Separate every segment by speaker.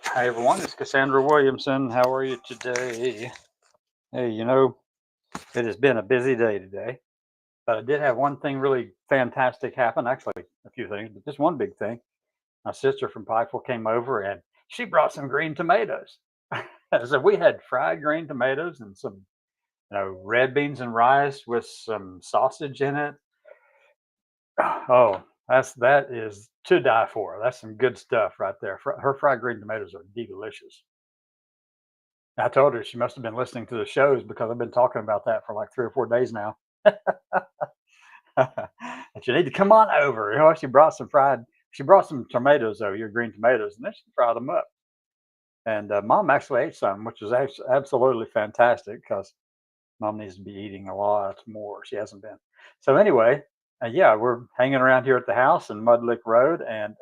Speaker 1: Hi, everyone. It's Cassandra Williamson. How are you today? Hey, it has been a busy day today, but I did have one thing really fantastic happen. Actually, a few things, but just one big thing. My sister from Pikeville came over and she brought some green tomatoes. So we had fried green tomatoes and some, red beans and rice with some sausage in it. Oh, that is to die for. That's some good stuff right there. Her fried green tomatoes are delicious. I told her she must have been listening to the shows because I've been talking about that for like 3 or 4 days now. And you need to come on over. She brought some tomatoes though, your green tomatoes, and then she fried them up. And mom actually ate some, which was absolutely fantastic because mom needs to be eating a lot more. She hasn't been. So anyway, yeah, we're hanging around here at the house in Mud Lick Road, and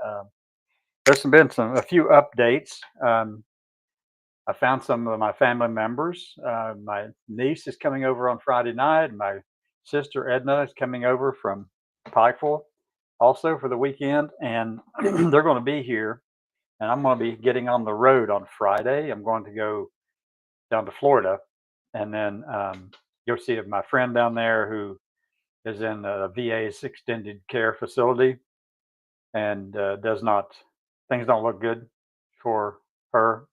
Speaker 1: there's been a few updates. I found some of my family members. My niece is coming over on Friday night. My sister Edna is coming over from Pikeville also for the weekend, and they're going to be here. And I'm going to be getting on the road on Friday. I'm going to go down to Florida, and then go see my friend down there who is in the VA's extended care facility, and does not things don't look good for her,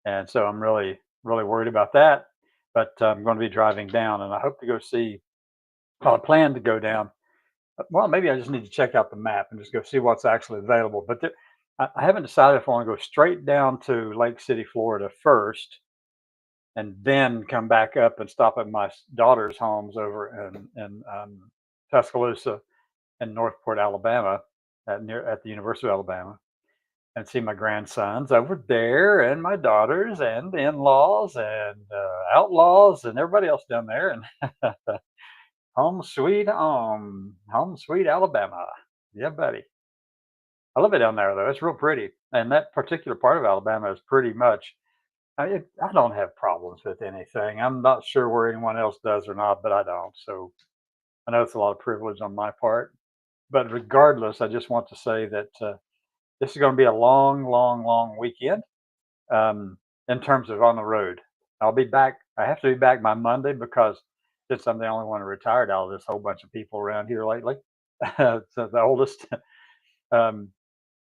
Speaker 1: and so I'm really, really worried about that. But I'm going to be driving down, and I hope to go see. Well, I plan to go down. Well, maybe I just need to check out the map and just go see what's actually available. But I haven't decided if I want to go straight down to Lake City, Florida first, and then come back up and stop at my daughter's homes over in Tuscaloosa and Northport, Alabama, at the University of Alabama, and see my grandsons over there and my daughters and the in-laws and outlaws and everybody else down there, and home sweet Alabama. Yeah, buddy. I love it down there though. It's real pretty, and that particular part of Alabama is pretty much. I don't have problems with anything. I'm not sure where anyone else does or not, but I don't. So I know it's a lot of privilege on my part. But regardless, I just want to say that this is going to be a long, long, long weekend, um, in terms of on the road. I'll be back. I have to be back by Monday because since I'm the only one retired out of this whole bunch of people around here lately, so the oldest, um,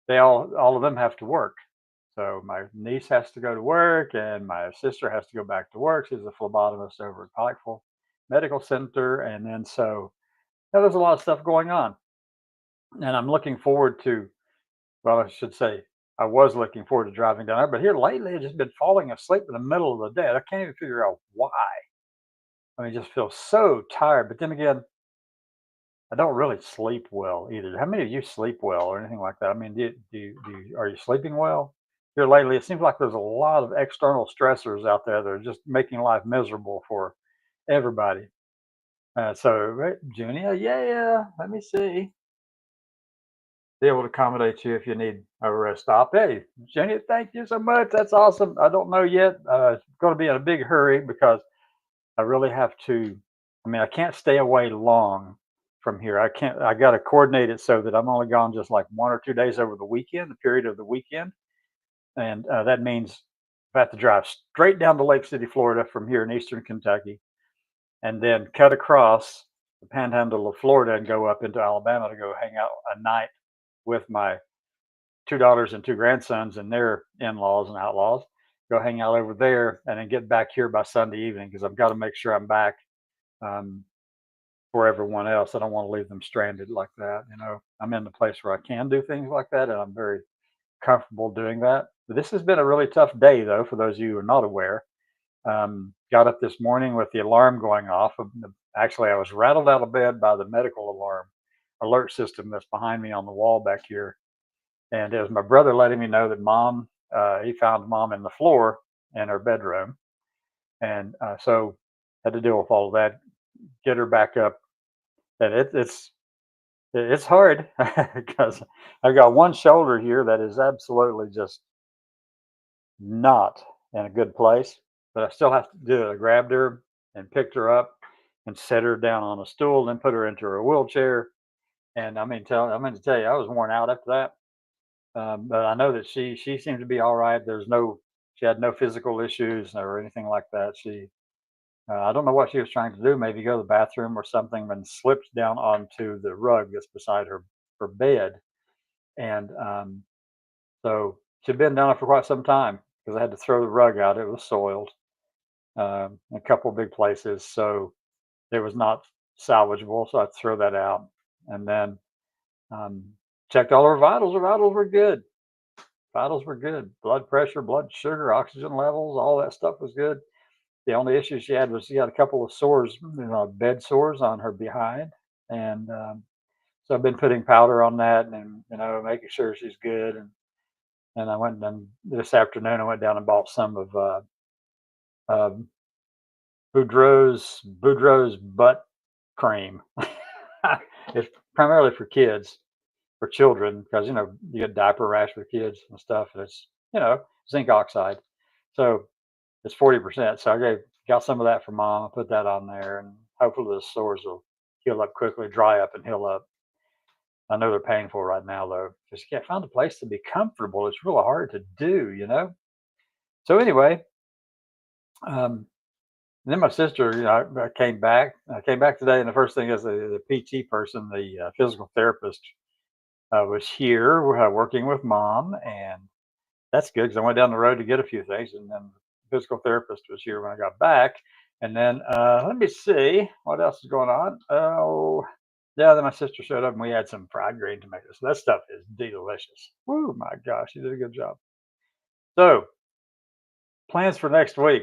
Speaker 1: they all of them have to work. So my niece has to go to work, and my sister has to go back to work. She's a phlebotomist over at Pikeville Medical Center, and then so there's a lot of stuff going on, and I'm looking forward to. Well, I should say I was looking forward to driving down there, but here lately I've just been falling asleep in the middle of the day. I can't even figure out why. I mean, just feel so tired. But then again, I don't really sleep well either. How many of you sleep well or anything like that? I mean, are you sleeping well? Here lately, it seems like there's a lot of external stressors out there that are just making life miserable for everybody. Right, Junia, yeah, let me see. Be able to accommodate you if you need a rest stop. Hey, Jenny, thank you so much. That's awesome. I don't know yet. It's going to be in a big hurry because I really have to. I mean, I can't stay away long from here. I can't. I got to coordinate it so that I'm only gone just like 1 or 2 days over the weekend, the period of the weekend, and that means I have to drive straight down to Lake City, Florida, from here in eastern Kentucky, and then cut across the panhandle of Florida and go up into Alabama to go hang out a night with my two daughters and two grandsons and their in-laws and outlaws. Go hang out over there and then get back here by Sunday evening because I've got to make sure I'm back, um, for everyone else. I don't want to leave them stranded like that. I'm in the place where I can do things like that, and I'm very comfortable doing that. But this has been a really tough day, though, for those of you who are not aware. Got up this morning with the alarm going off. Actually, I was rattled out of bed by the medical alarm alert system that's behind me on the wall back here, and it was my brother letting me know that he found mom in the floor in her bedroom, and so had to deal with all of that, get her back up, and it's hard because I've got one shoulder here that is absolutely just not in a good place, but I still have to do it. I grabbed her and picked her up and set her down on a stool, then put her into her wheelchair, and I mean to tell you, I was worn out after that. But I know that she seemed to be all right. She had no physical issues or anything like that. I don't know what she was trying to do. Maybe go to the bathroom or something, and slipped down onto the rug that's beside her bed. And so she'd been down there for quite some time because I had to throw the rug out. It was soiled in a couple of big places, so it was not salvageable. So I had to throw that out, and then um, checked all her vitals. Her vitals were good. Vitals were good. Blood pressure, blood sugar, oxygen levels, all that stuff was good. The only issue she had was she had a couple of sores, bed sores on her behind, and so I've been putting powder on that, and making sure she's good. And I went and this afternoon I went down and bought some of uh, Boudreaux's butt cream. It's primarily for kids, for children, because you get diaper rash with kids and stuff, and it's zinc oxide. So it's 40%. So got some of that for mom. I put that on there, and hopefully the sores will heal up quickly, dry up, and heal up. I know they're painful right now though, because you can't find a place to be comfortable. It's really hard to do. So anyway, um, then my sister, I came back. I came back today, and the first thing is the PT person, the physical therapist, was here working with mom, and that's good because I went down the road to get a few things, and then the physical therapist was here when I got back. And then let me see what else is going on. Oh, yeah. Then my sister showed up, and we had some fried green tomatoes. So that stuff is delicious. Woo, my gosh, you did a good job. So plans for next week.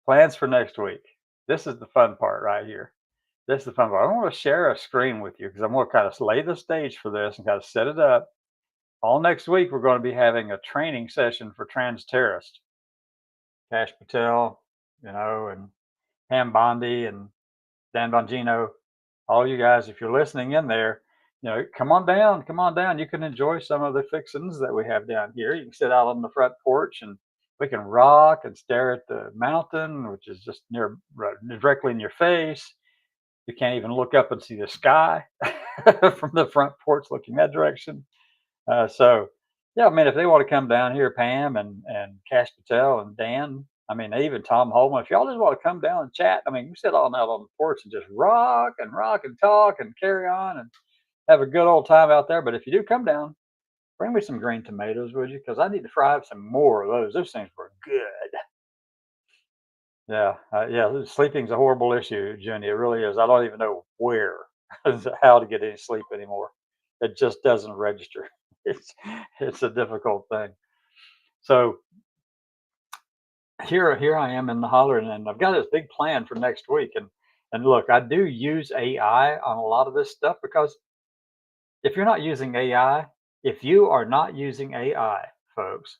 Speaker 1: Plans for next week. This is the fun part right here. This is the fun part. I want to share a screen with you because I'm going to kind of lay the stage for this and kind of set it up. All next week, we're going to be having a training session for trans terrorists. Cash Patel, and Pam Bondi and Dan Bongino, all you guys, if you're listening in there, come on down, come on down. You can enjoy some of the fixins that we have down here. You can sit out on the front porch, and we can rock and stare at the mountain, which is just directly in your face. You can't even look up and see the sky from the front porch looking that direction. So, yeah, I mean, if they want to come down here, Pam and Cash Patel and Dan, I mean, even Tom Holman, if y'all just want to come down and chat, I mean, you sit all out on the porch and just rock and talk and carry on and have a good old time out there. But if you do come down, bring me some green tomatoes, would you? Because I need to fry up some more of those. Those things were good. Yeah, yeah. Sleeping's a horrible issue, Jenny. It really is. I don't even know how to get any sleep anymore. It just doesn't register. It's it's a difficult thing. So here I am in the holler, and I've got this big plan for next week. And look, I do use AI on a lot of this stuff because if you're not using AI, if you are not using AI, folks,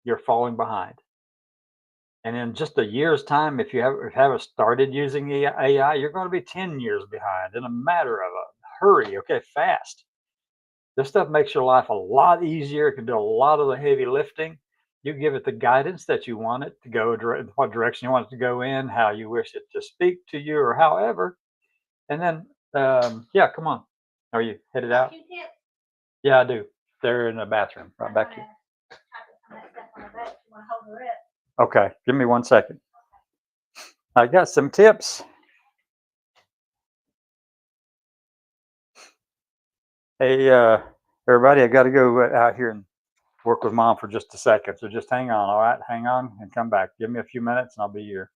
Speaker 1: you're falling behind. And in just a year's time, if you haven't started using AI, you're going to be 10 years behind in a matter of a hurry. Okay, fast. This stuff makes your life a lot easier. It can do a lot of the heavy lifting. You give it the guidance that you want it to go, what direction you want it to go in, how you wish it to speak to you, or however. And then, yeah, come on. Are you headed out? Yeah, I do. They're in the bathroom right back here. Okay, give me 1 second. I got some tips. Hey, everybody, I got to go out here and work with mom for just a second. So just hang on. All right, hang on and come back. Give me a few minutes, and I'll be here.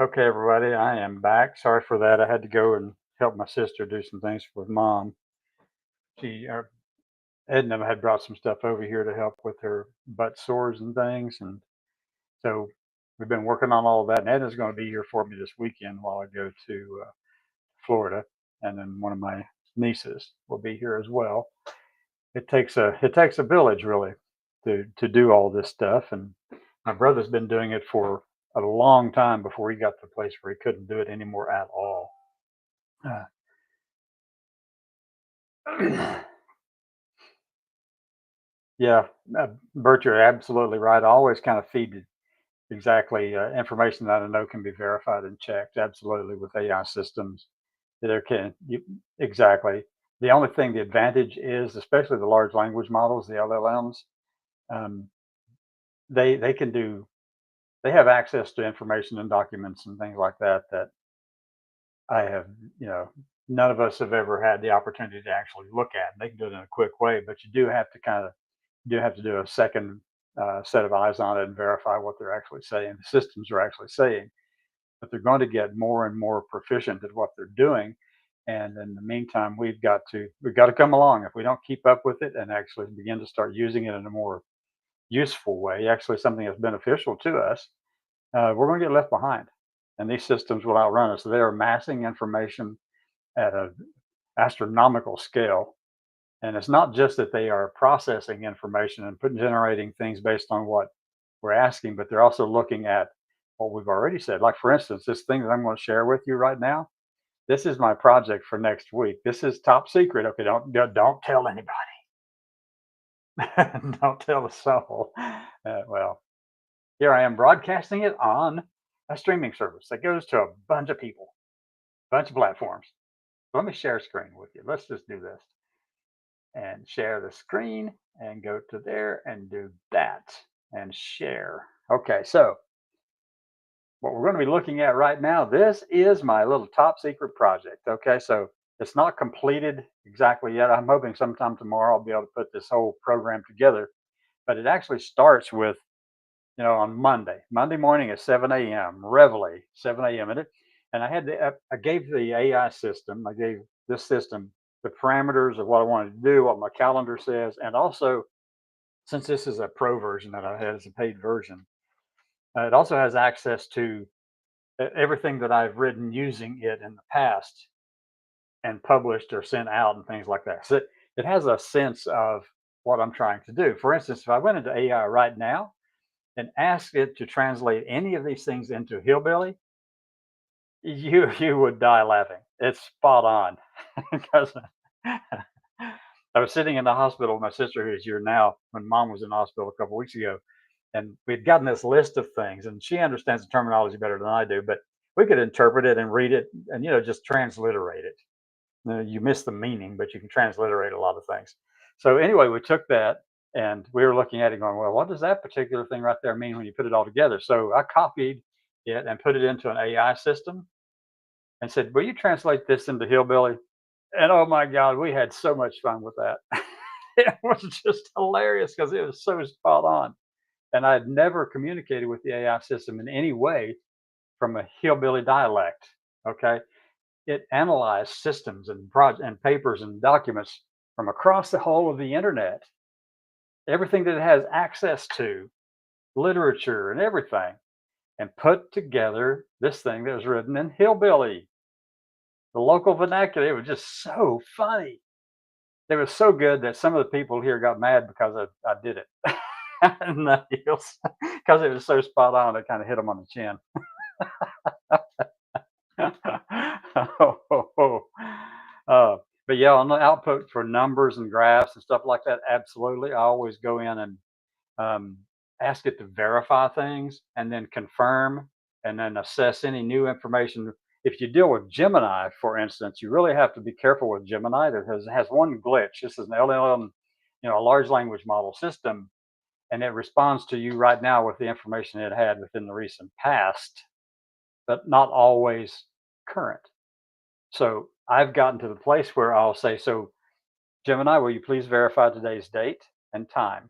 Speaker 1: Okay, everybody, I am back. Sorry for that. I had to go and help my sister do some things with mom. Edna had brought some stuff over here to help with her butt sores and things, and so we've been working on all of that. And Edna's going to be here for me this weekend while I go to Florida, and then one of my nieces will be here as well. It takes a village really to do all this stuff, and my brother's been doing it for a long time before he got to the place where he couldn't do it anymore at all. Uh, yeah, Bert, you're absolutely right. I always kind of feed exactly information that I know can be verified and checked. Absolutely, with AI systems, there can you, exactly. The only thing, the advantage is, especially the large language models, the LLMs, um, they can do. They have access to information and documents and things like that that I have, you know, none of us have ever had the opportunity to actually look at. And they can do it in a quick way, but you do have to kind of do have to do a second set of eyes on it and verify what they're actually saying. The systems are actually saying, but they're going to get more and more proficient at what they're doing. And in the meantime, we've got to come along. If we don't keep up with it and actually begin to start using it in a more useful way, actually something that's beneficial to us, we're going to get left behind. And these systems will outrun us. They are amassing information at an astronomical scale. And it's not just that they are processing information and generating things based on what we're asking, but they're also looking at what we've already said. Like, for instance, this thing that I'm going to share with you right now, this is my project for next week. This is top secret. Okay, don't tell anybody. Don't tell a soul. Well, here I am broadcasting it on a streaming service that goes to a bunch of people, bunch of platforms. Let me share a screen with you. Let's just do this and share the screen and go to there and do that and share. Okay, so what we're going to be looking at right now, this is my little top secret project. Okay, so it's not completed exactly yet. I'm hoping sometime tomorrow I'll be able to put this whole program together, but it actually starts with, on Monday morning at 7 a.m., Reveille, 7 a.m. And I gave the AI system, I gave this system the parameters of what I wanted to do, what my calendar says, and also, since this is a pro version that I had as a paid version, it also has access to everything that I've written using it in the past and published or sent out and things like that. So it has a sense of what I'm trying to do. For instance, if I went into AI right now and asked it to translate any of these things into hillbilly, you would die laughing. It's spot on. Because I was sitting in the hospital with my sister, who's here now, when mom was in the hospital a couple of weeks ago, and we'd gotten this list of things, and she understands the terminology better than I do, but we could interpret it and read it and just transliterate it. You miss the meaning, but you can transliterate a lot of things. So anyway, we took that and we were looking at it going, well, what does that particular thing right there mean when you put it all together? So I copied it and put it into an AI system and said, will you translate this into hillbilly? And oh my God, we had so much fun with that. It was just hilarious because it was so spot on. And I'd never communicated with the AI system in any way from a hillbilly dialect. Okay. It analyzed systems and papers and documents from across the whole of the internet, everything that it has access to, literature and everything, and put together this thing that was written in hillbilly, the local vernacular. It was just so funny. It was so good that some of the people here got mad because I did it. And because it was so spot on, it kind of hit them on the chin. Oh, uh, but yeah, on the output for numbers and graphs and stuff like that, absolutely. I always go in and um, ask it to verify things and then confirm and then assess any new information. If you deal with Gemini, for instance, you really have to be careful with Gemini. It has one glitch. This is an LLM, a large language model system, and it responds to you right now with the information it had within the recent past, but not always current. So I've gotten to the place where I'll say, so Gemini, will you please verify today's date and time?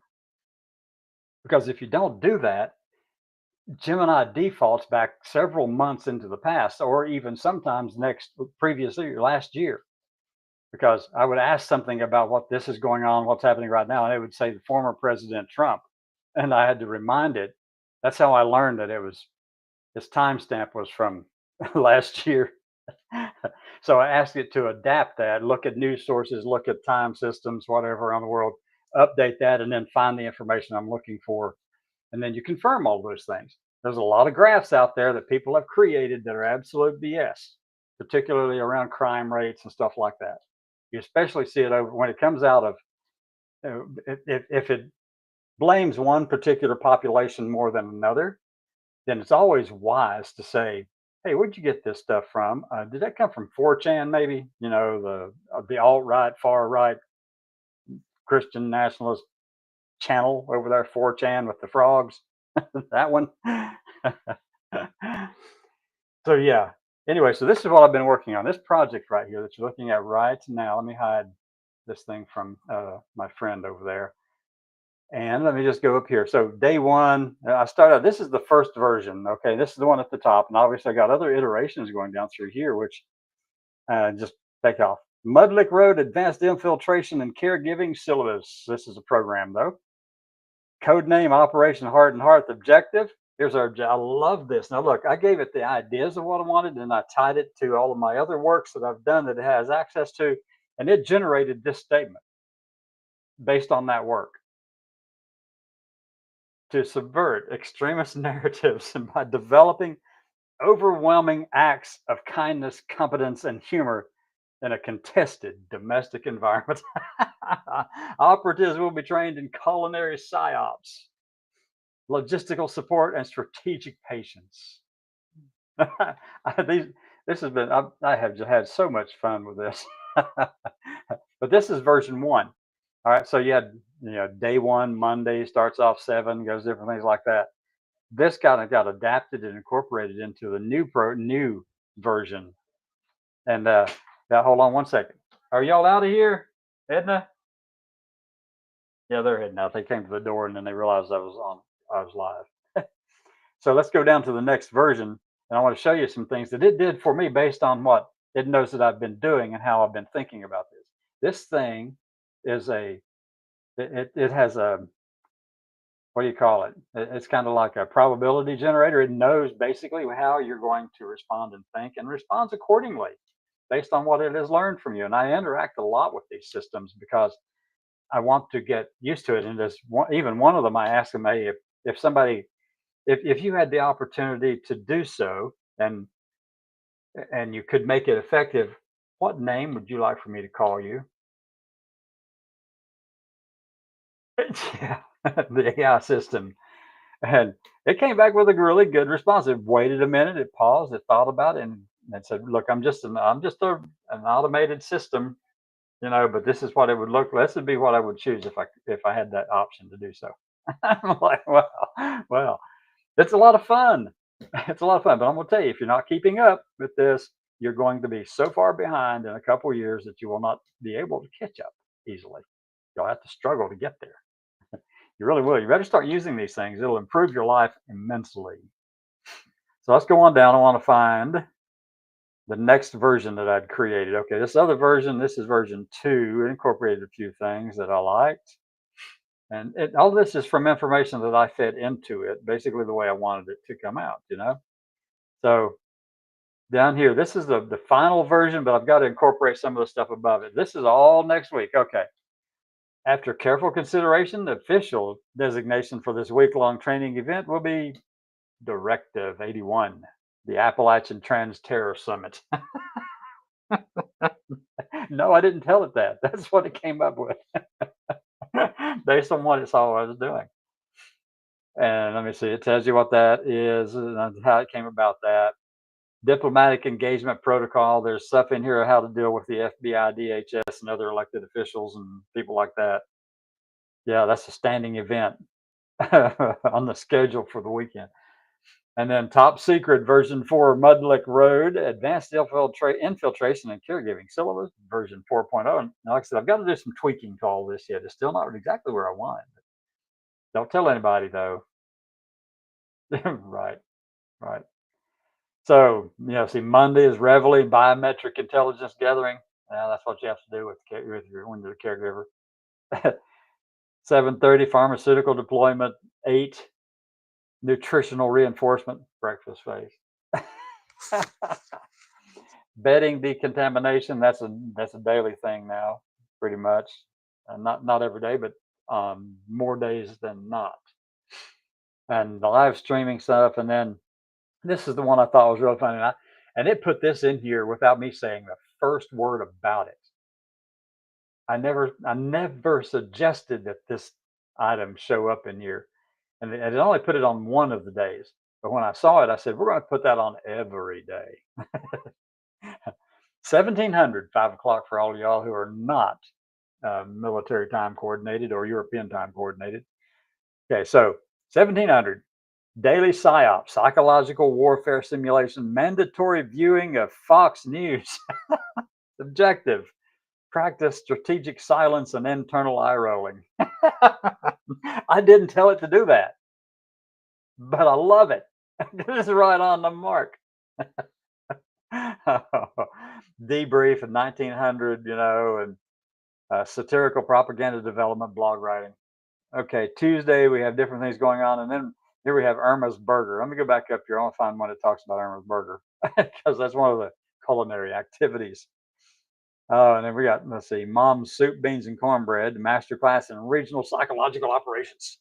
Speaker 1: Because if you don't do that, Gemini defaults back several months into the past, or even sometimes previous year, last year, because I would ask something about what this is going on, what's happening right now, and it would say the former President Trump, and I had to remind it. That's how I learned that it was this timestamp was from last year. So I asked it to adapt that, look at news sources, look at time systems, whatever around the world, update that, and then find the information I'm looking for. And then you confirm all those things. There's a lot of graphs out there that people have created that are absolute BS, particularly around crime rates and stuff like that. You especially see it over when it comes out of if it blames one particular population more than another, then it's always wise to say, "Hey, where'd you get this stuff from? Did that come from 4chan? Maybe the alt right, far right Christian nationalist channel over there, 4chan with the frogs, that one." So yeah. Anyway, so this is what I've been working on. This project right here that you're looking at right now. Let me hide this thing from my friend over there. And let me just go up here. So day one, I started. This is the first version. Okay, this is the one at the top, and obviously I got other iterations going down through here, which just take off. Mudlick Road Advanced Infiltration and Caregiving Syllabus. This is a program though. Code name Operation Heart and Hearth Objective. Here's our. I love this. Now look, I gave it the ideas of what I wanted, and I tied it to all of my other works that I've done that it has access to, and it generated this statement based on that work. To subvert extremist narratives and by developing overwhelming acts of kindness, competence, and humor in a contested domestic environment. Operatives will be trained in culinary psyops, logistical support, and strategic patience. These, this has been, I have just had so much fun with this. But this is version one. All right. So you had, day one, Monday starts off 7, goes different things like that. This kind of got adapted and incorporated into the new version. And now hold on one second. Are y'all out of here, Edna? Yeah, they're heading out. They came to the door and then they realized I was live. So let's go down to the next version, and I want to show you some things that it did for me based on what it knows that I've been doing and how I've been thinking about this. This thing is it has a, what do you call it? It's kind of like a probability generator. It knows basically how you're going to respond and think, and responds accordingly based on what it has learned from you. And I interact a lot with these systems because I want to get used to it. And there's even one of them I asked them, hey, if somebody, if you had the opportunity to do so, and you could make it effective, what name would you like for me to call you? Yeah, the AI system. And it came back with a really good response. It waited a minute, it paused, it thought about it, and it said, "Look, I'm just an automated system, but this is what it would look. This would be what I would choose if I had that option to do so." I'm like, well, it's a lot of fun. It's a lot of fun. But I'm gonna tell you, if you're not keeping up with this, you're going to be so far behind in a couple of years that you will not be able to catch up easily. You'll have to struggle to get there. You really will. You better start using these things. It'll improve your life immensely. So let's go on down. I want to find the next version that I'd created. Okay, this other version, this is version 2. It incorporated a few things that I liked. And all this is from information that I fed into it, basically the way I wanted it to come out. So down here, this is the final version, but I've got to incorporate some of the stuff above it. This is all next week. Okay. After careful consideration, the official designation for this week-long training event will be Directive 81, the Appalachian Trans Terror Summit. No, I didn't tell it that. That's what it came up with based on what it saw I was doing. And let me see, it tells you what that is and how it came about that. Diplomatic engagement protocol. There's stuff in here how to deal with the FBI, DHS, and other elected officials and people like that. Yeah, that's a standing event on the schedule for the weekend. And then top secret version 4 Mudlick Road Advanced Infiltration and Caregiving Syllabus version 4.0. And like I said, I've got to do some tweaking to all this yet. It's still not exactly where I want it. Don't tell anybody though. Right, right. So, see, Monday is Reveille biometric intelligence gathering. That's what you have to do when you're the caregiver. 7:30 pharmaceutical deployment. 8 nutritional reinforcement breakfast phase. Bedding decontamination. That's a daily thing now, pretty much. Not every day, but more days than not. And the live streaming stuff, and then this is the one I thought was really funny, and it put this in here without me saying the first word about it. I never suggested that this item show up in here, and it only put it on one of the days. But when I saw it, I said, "We're going to put that on every day." 1700, 5 o'clock for all of y'all who are not military time coordinated or European time coordinated. Okay, so 1700 daily psyop, psychological warfare simulation, mandatory viewing of Fox News. Objective: practice strategic silence and internal eye rolling. I didn't tell it to do that, but I love it. This is right on the mark. Debrief in 1900, and satirical propaganda development, blog writing. Okay, Tuesday we have different things going on, and then here we have Irma's Burger. Let me go back up here. I want to find one that talks about Irma's Burger because that's one of the culinary activities. Oh, and then we got, let's see, Mom's Soup, Beans, and Cornbread, master class in regional psychological operations.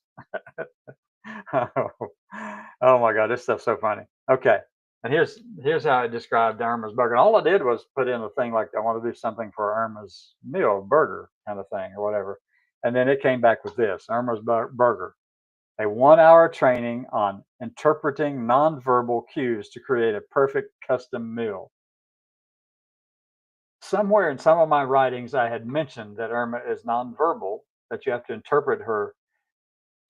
Speaker 1: Oh my God, this stuff's so funny. Okay, and here's how I described Irma's Burger. And all I did was put in a thing like I want to do something for Irma's meal, burger kind of thing or whatever, and then it came back with this: Irma's Burger, a 1 hour training on interpreting nonverbal cues to create a perfect custom meal. Somewhere in some of my writings, I had mentioned that Irma is nonverbal, that you have to interpret her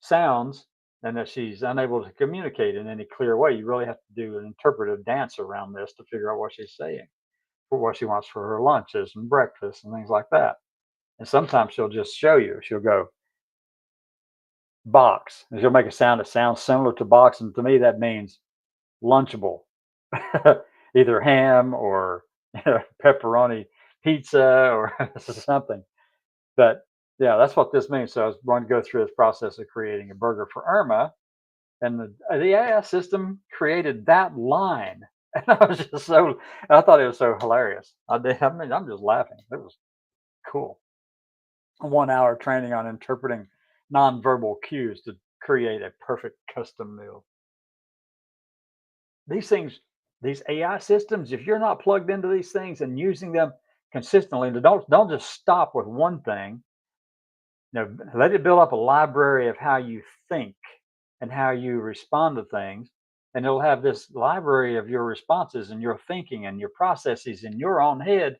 Speaker 1: sounds, and that she's unable to communicate in any clear way. You really have to do an interpretive dance around this to figure out what she's saying, for what she wants for her lunches and breakfast and things like that. And sometimes she'll just show you. She'll go box, and she'll make a sound that sounds similar to box, and to me that means lunchable, either ham or pepperoni pizza or something. But yeah, that's what this means. So I was going to go through this process of creating a burger for Irma, and the AI system created that line. And I thought it was so hilarious. I mean, I'm just laughing. It was cool. A 1 hour training on interpreting nonverbal cues to create a perfect custom meal. These things, these AI systems, if you're not plugged into these things and using them consistently, don't just stop with one thing. Let it build up a library of how you think and how you respond to things, and it'll have this library of your responses and your thinking and your processes in your own head.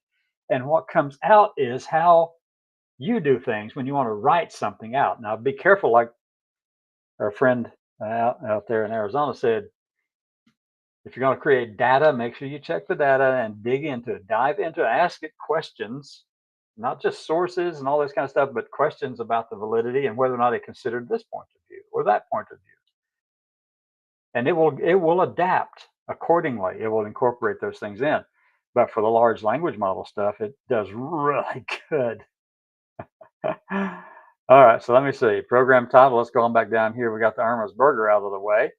Speaker 1: And what comes out is how you do things when you want to write something out. Now, be careful, like our friend out there in Arizona said, if you're going to create data, make sure you check the data and dig into it, dive into it, ask it questions, not just sources and all this kind of stuff, but questions about the validity and whether or not it considered this point of view or that point of view. And it will adapt accordingly. It will incorporate those things in. But for the large language model stuff, it does really good. All right, so let me see. Program title. Let's go on back down here. We got the Irma's Burger out of the way.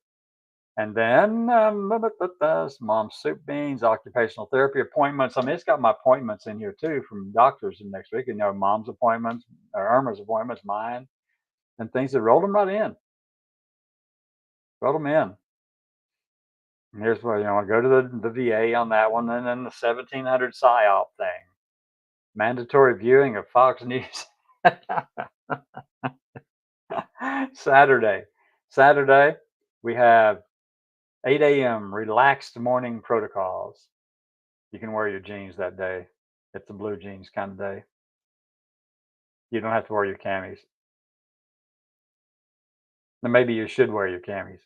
Speaker 1: And then Mom's Soup, Beans, occupational therapy appointments. I mean, it's got my appointments in here too from doctors in next week. Mom's appointments, or Irma's appointments, mine, and things that rolled them right in. Rolled them in. And here's where I go to the VA on that one, and then the 1700 PSYOP thing. Mandatory viewing of Fox News. Saturday. Saturday, we have 8 a.m. relaxed morning protocols. You can wear your jeans that day. It's a blue jeans kind of day. You don't have to wear your camis. Then maybe you should wear your camis.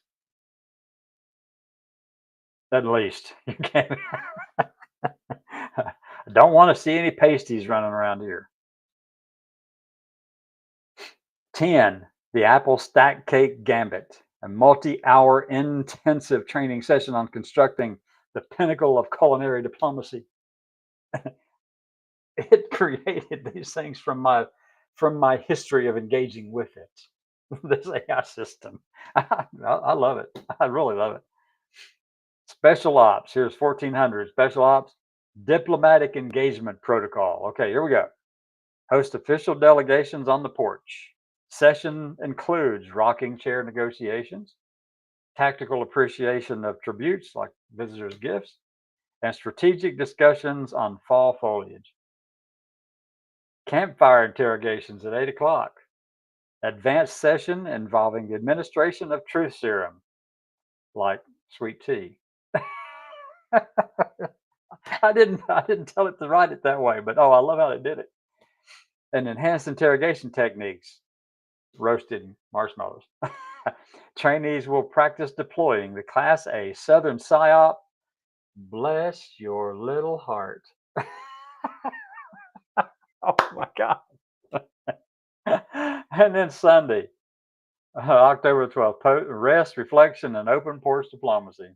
Speaker 1: At least you can. I don't want to see any pasties running around here. 10. The Apple Stack Cake Gambit. a multi-hour intensive training session on constructing the pinnacle of culinary diplomacy. It created these things from my history of engaging with it. This AI system. I love it. I really love it. Special ops. Here's 1400. Special ops. Diplomatic engagement protocol. Okay, here we go. Host official delegations on the porch. Session includes rocking chair negotiations, tactical appreciation of tributes like visitors' gifts, and strategic discussions on fall foliage. Campfire interrogations at 8 o'clock. Advanced session involving the administration of truth serum, like sweet tea. I didn't tell it to write it that way, but oh, I love how it did it. And enhanced interrogation techniques, roasted marshmallows. Trainees will practice deploying the Class A Southern PSYOP. Bless your little heart. Oh my God. And then Sunday, October 12th, rest, reflection, and open porch diplomacy.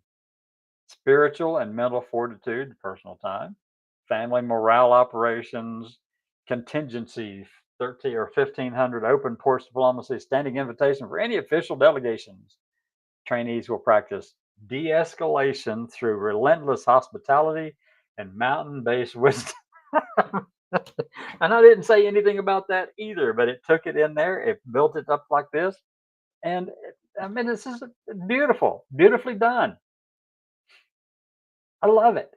Speaker 1: Spiritual and mental fortitude, personal time. Family morale operations, contingency, 13 or 1500 open porch diplomacy, standing invitation for any official delegations. Trainees will practice de-escalation through relentless hospitality and mountain-based wisdom. And I didn't say anything about that either, but it took it in there. It built it up like this. And I mean, this is beautiful, beautifully done. I love it.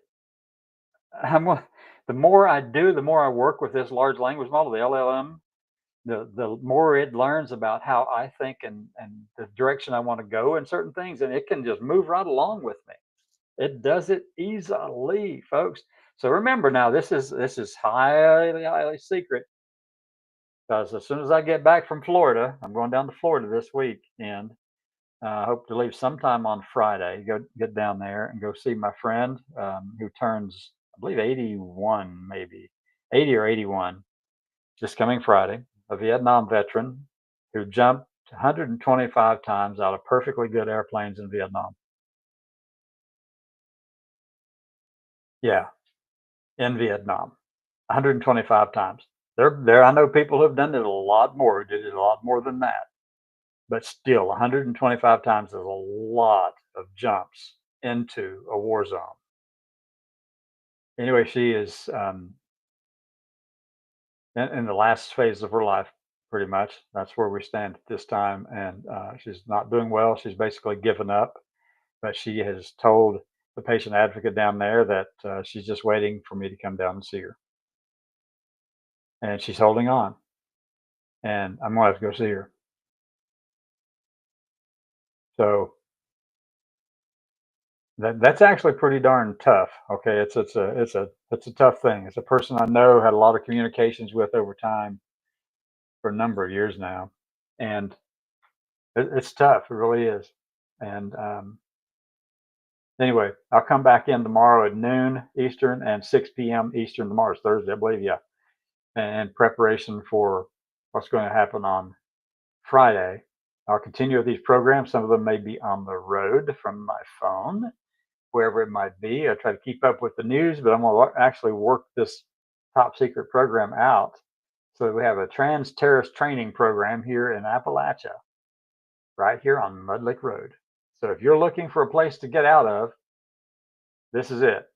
Speaker 1: The more I do, the more I work with this large language model, the LLM, the more it learns about how I think and the direction I want to go in certain things, and it can just move right along with me. It does it easily, folks. So remember now, this is highly secret, because as soon as I get back from Florida, I'm going down to Florida this week, and I hope to leave sometime on Friday. Go get down there and go see my friend who turns, I believe, 81, maybe 80 or 81, this coming Friday. A Vietnam veteran who jumped 125 times out of perfectly good airplanes in Vietnam. Yeah, in Vietnam, 125 times. There. I know people who've done it a lot more, who did it a lot more than that. But still, 125 times is a lot of jumps into a war zone. Anyway, she is in the last phase of her life, pretty much. That's where we stand at this time. And she's not doing well. She's basically given up, but she has told the patient advocate down there that she's just waiting for me to come down and see her. And she's holding on. And I'm going to have to go see her. So that's actually pretty darn tough. Okay, it's a tough thing. It's a person I know, had a lot of communications with over time for a number of years now, and it's tough. It really is. And anyway, I'll come back in tomorrow at noon Eastern and 6 p.m. Eastern. Tomorrow's Thursday, I believe. Yeah, and preparation for what's going to happen on Friday. I'll continue with these programs. Some of them may be on the road from my phone, wherever it might be. I try to keep up with the news, but I'm going to actually work this top secret program out. So we have a trans terrorist training program here in Appalachia, right here on Mud Lick Road. So if you're looking for a place to get out of, this is it.